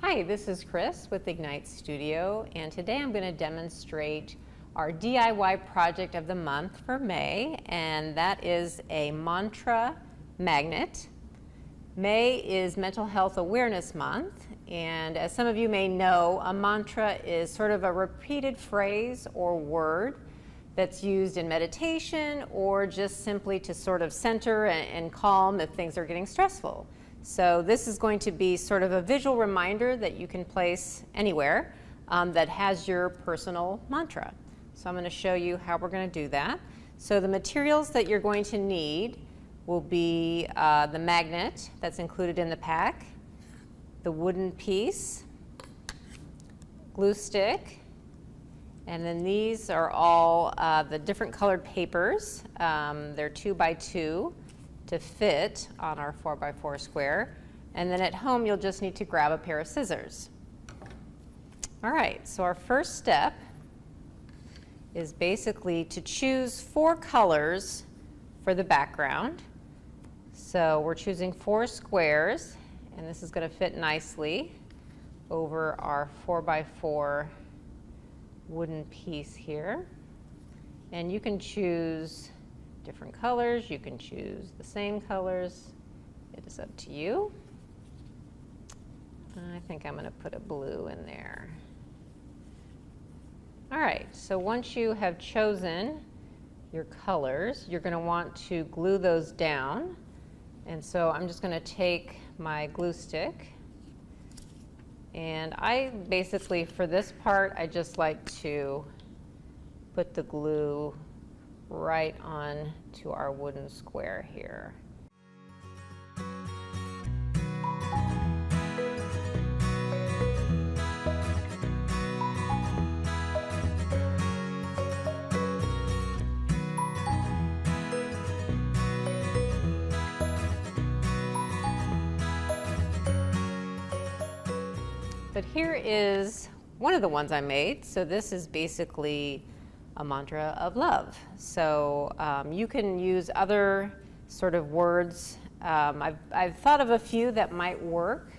Hi, this is Chris with Ignite Studio, and today I'm going to demonstrate our DIY project of the month for May, and that is a mantra magnet. May is Mental Health Awareness Month, and as some of you may know, a mantra is sort of a repeated phrase or word that's used in meditation or just simply to sort of center and calm if things are getting stressful. So this is going to be sort of a visual reminder that you can place anywhere that has your personal mantra. So I'm going to show you how we're going to do that. So the materials that you're going to need will be the magnet that's included in the pack, the wooden piece, glue stick, and then these are all the different colored papers. They're 2 by 2 to fit on our 4 by 4 square. And then at home, you'll just need to grab a pair of scissors. All right, so our first step is basically to choose 4 colors for the background. So we're choosing 4 squares, and this is going to fit nicely over our 4 by 4 wooden piece here. And you can choose different colors, you can choose the same colors. It is up to you. I think I'm going to put a blue in there. All right, so once you have chosen your colors, you're going to want to glue those down. And so I'm just going to take my glue stick, and I basically, for this part, I just like to put the glue right on to our wooden square here. But here is one of the ones I made. So this is basically a mantra of love. So you can use other sort of words. I've thought of a few that might work.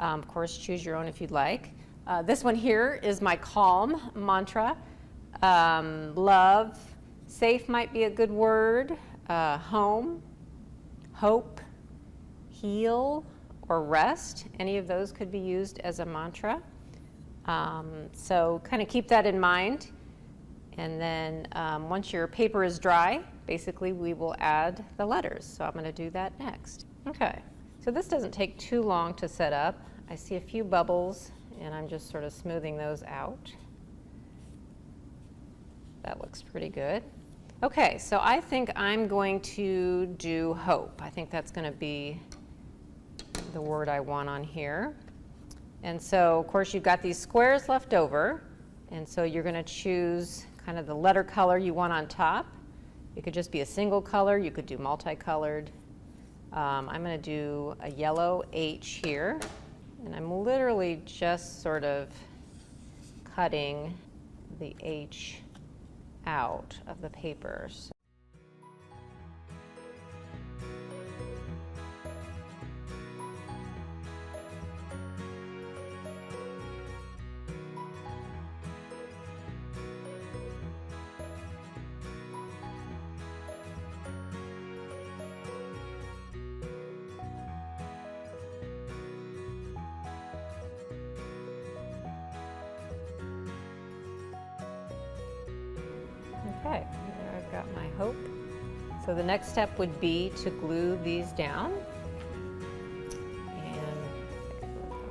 Of course, choose your own if you'd like. This one here is my calm mantra. Love, safe might be a good word. Home, hope, heal, or rest. Any of those could be used as a mantra. So kind of keep that in mind. And then once your paper is dry, basically we will add the letters. So I'm going to do that next. Okay, so this doesn't take too long to set up. I see a few bubbles, and I'm just sort of smoothing those out. That looks pretty good. Okay, so I think I'm going to do hope. I think that's going to be the word I want on here. And so, of course, you've got these squares left over, and so you're going to choose kind of the letter color you want on top. It could just be a single color. You could do multicolored. I'm going to do a yellow H here, and I'm literally just sort of cutting the H out of the paper. Okay, there I've got my hope. So the next step would be to glue these down.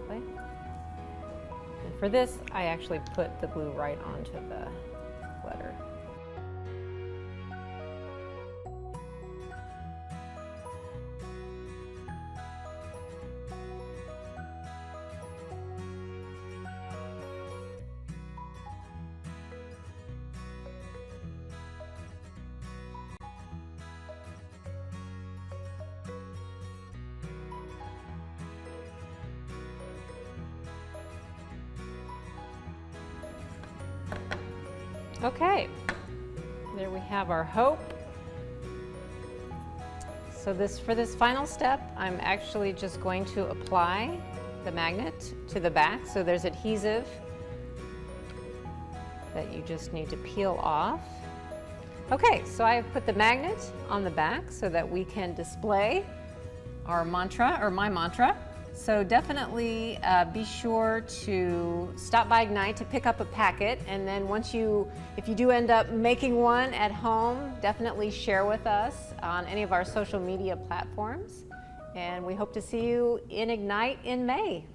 And for this, I actually put the glue right onto the letter. Okay, there we have our hope. So for this final step, I'm actually just going to apply the magnet to the back. So there's adhesive that you just need to peel off. Okay, so I have put the magnet on the back so that we can display our mantra, or my mantra. So definitely be sure to stop by Ignite to pick up a packet, and then if you do end up making one at home, definitely share with us on any of our social media platforms. And we hope to see you in Ignite in May.